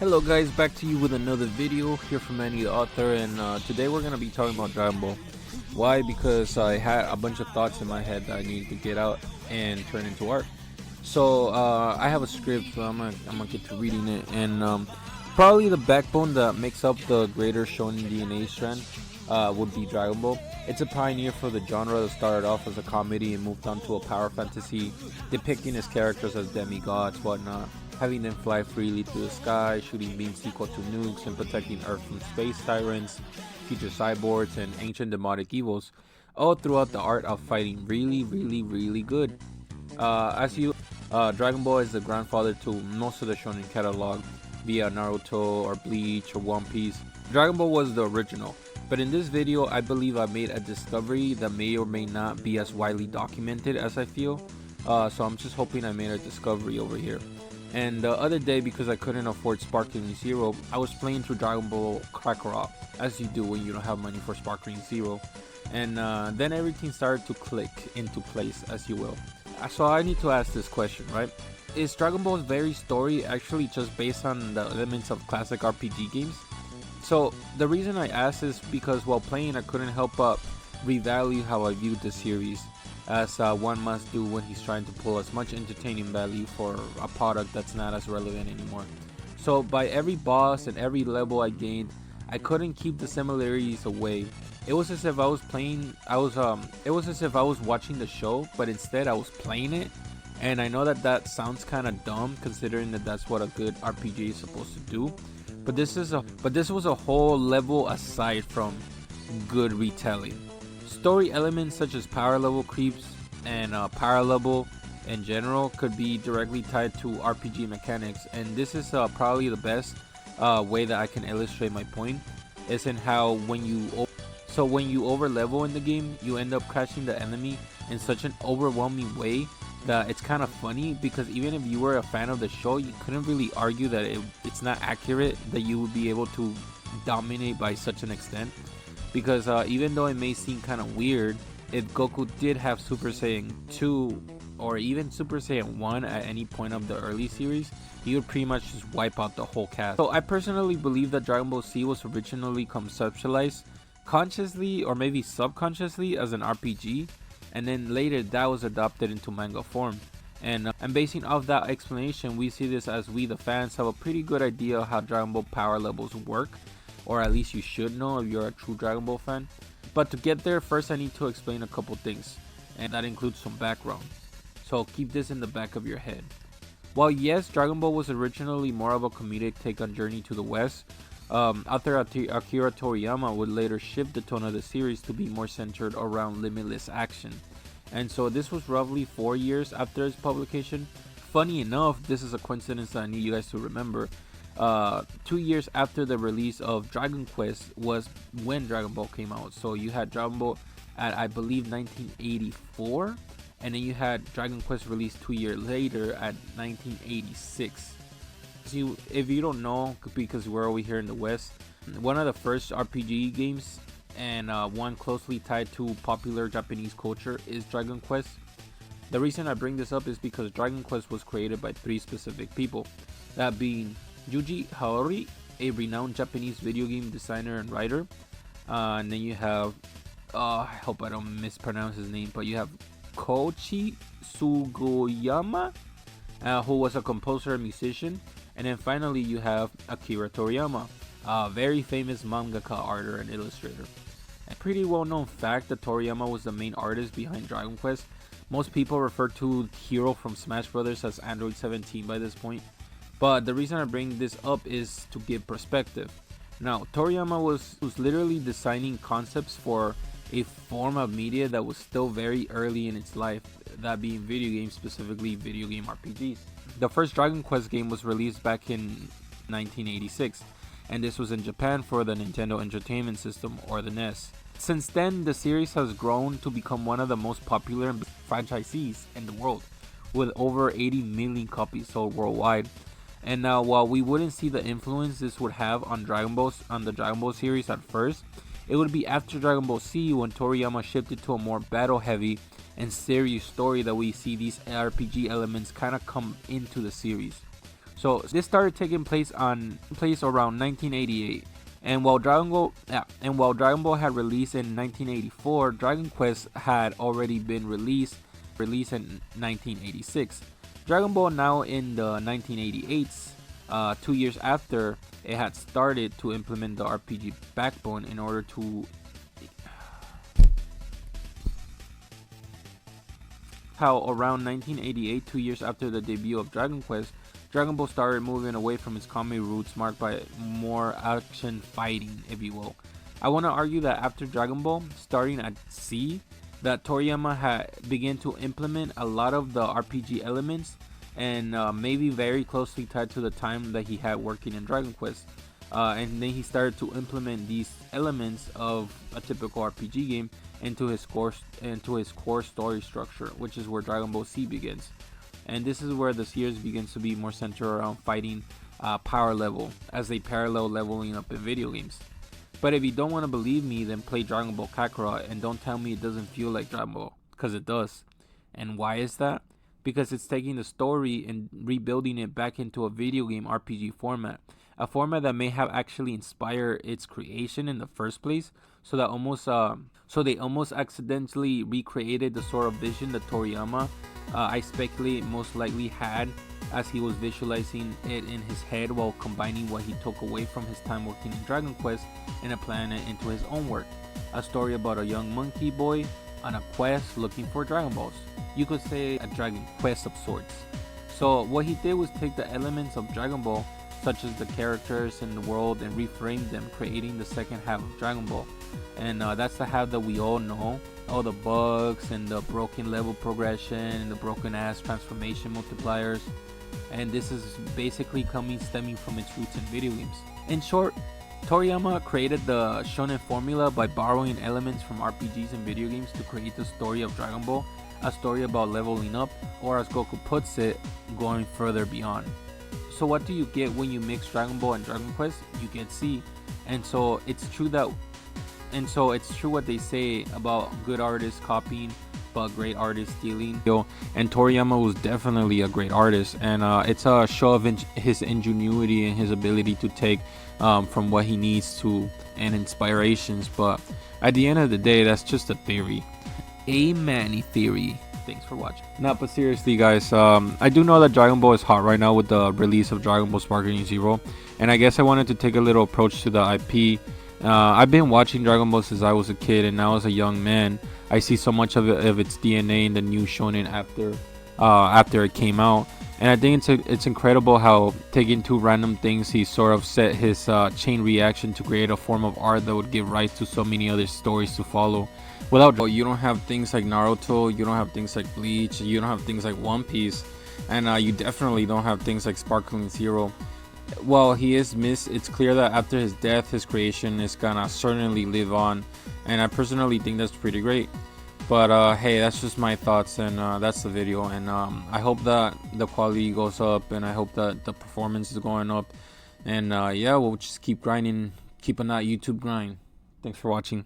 Hello guys, back to you with another video here from Manny the author, and today we're going to be talking about Dragon Ball. Why? Because I had a bunch of thoughts in my head that I needed to get out and turn into art. So I have a script, so I'm gonna get to reading it, and probably the backbone that makes up the greater shonen DNA strand would be Dragon Ball. It's a pioneer for the genre that started off as a comedy and moved on to a power fantasy, depicting its characters as demigods, whatnot, having them fly freely through the sky, shooting beams equal to nukes, and protecting Earth from space tyrants, future cyborgs, and ancient demonic evils, all throughout the art of fighting really good. Dragon Ball is the grandfather to most of the shonen catalog, via Naruto or Bleach or One Piece. Dragon Ball was the original, but in this video I believe I made a discovery that may or may not be as widely documented as I feel, so I'm just hoping I made a discovery over here. And the other day, because I couldn't afford Sparkling Zero, I was playing through Dragon Ball Kakarot, as you do when you don't have money for Sparkling Zero, and then everything started to click into place, as you will. So I need to ask this question, right? Is Dragon Ball's very story actually just based on the elements of classic RPG games? So the reason I ask is because while playing I couldn't help but revalue how I viewed the series, as one must do when he's trying to pull as much entertaining value for a product that's not as relevant anymore. So by every boss and every level I gained, I couldn't keep the similarities away. It was as if I was watching the show, but instead I was playing it. And I know that sounds kind of dumb, considering that that's what a good RPG is supposed to do. But this was a whole level aside from good retelling. Story elements such as power level creeps and power level in general could be directly tied to RPG mechanics, and this is probably the best way that I can illustrate my point, is in how when you over level in the game, you end up crashing the enemy in such an overwhelming way that it's kind of funny, because even if you were a fan of the show, you couldn't really argue that it's not accurate that you would be able to dominate by such an extent. Because even though it may seem kind of weird, if Goku did have Super Saiyan 2 or even Super Saiyan 1 at any point of the early series, he would pretty much just wipe out the whole cast. So I personally believe that Dragon Ball Z was originally conceptualized consciously or maybe subconsciously as an RPG, and then later that was adopted into manga form. And basing off that explanation, we see this as we the fans have a pretty good idea of how Dragon Ball power levels work, or at least you should know if you're a true Dragon Ball fan. But to get there, first I need to explain a couple things, and that includes some background. So keep this in the back of your head. While yes, Dragon Ball was originally more of a comedic take on Journey to the West, author Akira Toriyama would later shift the tone of the series to be more centered around limitless action. And so this was roughly 4 years after its publication. Funny enough, this is a coincidence that I need you guys to remember. 2 years after the release of Dragon Quest was when Dragon Ball came out. So you had Dragon Ball at, I believe, 1984, and then you had Dragon Quest released 2 years later at 1986. So if you don't know, because we're over here in the West, one of the first RPG games and one closely tied to popular Japanese culture is Dragon Quest. The reason I bring this up is because Dragon Quest was created by 3 specific people, that being Yuji Horii, a renowned Japanese video game designer and writer, and then you have, I hope I don't mispronounce his name, but you have Koichi Sugiyama, who was a composer and musician, and then finally you have Akira Toriyama, a very famous mangaka, artist, and illustrator. A pretty well known fact that Toriyama was the main artist behind Dragon Quest. Most people refer to Hero from Smash Bros. As Android 17 by this point. But the reason I bring this up is to give perspective. Now, Toriyama was literally designing concepts for a form of media that was still very early in its life, that being video games, specifically video game RPGs. The first Dragon Quest game was released back in 1986, and this was in Japan for the Nintendo Entertainment System, or the NES. Since then, the series has grown to become one of the most popular franchises in the world, with over 80 million copies sold worldwide. And now, while we wouldn't see the influence this would have on the Dragon Ball series at first, it would be after Dragon Ball Z when Toriyama shifted to a more battle heavy and serious story that we see these RPG elements kind of come into the series. So this started taking place around 1988. And while Dragon Ball had released in 1984, Dragon Quest had already been released in 1986. Dragon Ball now in the 1988s, 2 years after it had started to implement the RPG backbone in order to how around 1988, 2 years after the debut of Dragon Quest, Dragon Ball started moving away from its comic roots marked by more action fighting, if you will. I want to argue that after Dragon Ball, starting at C, that Toriyama had began to implement a lot of the RPG elements and maybe very closely tied to the time that he had working in Dragon Quest. And then he started to implement these elements of a typical RPG game into his core story structure, which is where Dragon Ball Z begins. And this is where the series begins to be more centered around fighting power level, as they parallel leveling up in video games. But if you don't want to believe me, then play Dragon Ball Kakarot and don't tell me it doesn't feel like Dragon Ball, because it does. And why is that? Because it's taking the story and rebuilding it back into a video game RPG format, a format that may have actually inspired its creation in the first place. So they almost accidentally recreated the sort of vision that Toriyama, I speculate, most likely had as he was visualizing it in his head, while combining what he took away from his time working in Dragon Quest and applying it into his own work. A story about a young monkey boy on a quest looking for Dragon Balls. You could say a Dragon Quest of sorts. So what he did was take the elements of Dragon Ball, such as the characters and the world, and reframe them, creating the second half of Dragon Ball. And that's the half that we all know. All the bugs and the broken level progression and the broken ass transformation multipliers. And this is basically stemming from its roots in video games. In short, Toriyama created the shonen formula by borrowing elements from RPGs and video games to create the story of Dragon Ball, a story about leveling up, or as Goku puts it, going further beyond. So what do you get when you mix Dragon Ball and Dragon Quest? You get C. And so it's true what they say about good artists copying but great artists stealing. And Toriyama was definitely a great artist, and it's a show of his ingenuity and his ability to take from what he needs to and inspirations. But at the end of the day, that's just a theory, a Manny theory. Thanks for watching. No, but seriously, guys, I do know that Dragon Ball is hot right now with the release of Dragon Ball Sparking Zero, and I guess I wanted to take a little approach to the IP. I've been watching Dragon Ball since I was a kid, and now as a young man, I see so much of its DNA in the new shonen after it came out. And I think it's incredible how, taking two random things, he sort of set his chain reaction to create a form of art that would give rise to so many other stories to follow. You don't have things like Naruto, you don't have things like Bleach, you don't have things like One Piece, and you definitely don't have things like Sparkling Zero. While he is missed, it's clear that after his death, his creation is gonna certainly live on, and I personally think that's pretty great. But hey, that's just my thoughts, and that's the video, and I hope that the quality goes up, and I hope that the performance is going up, and yeah, we'll just keep grinding, keep on that YouTube grind. Thanks for watching.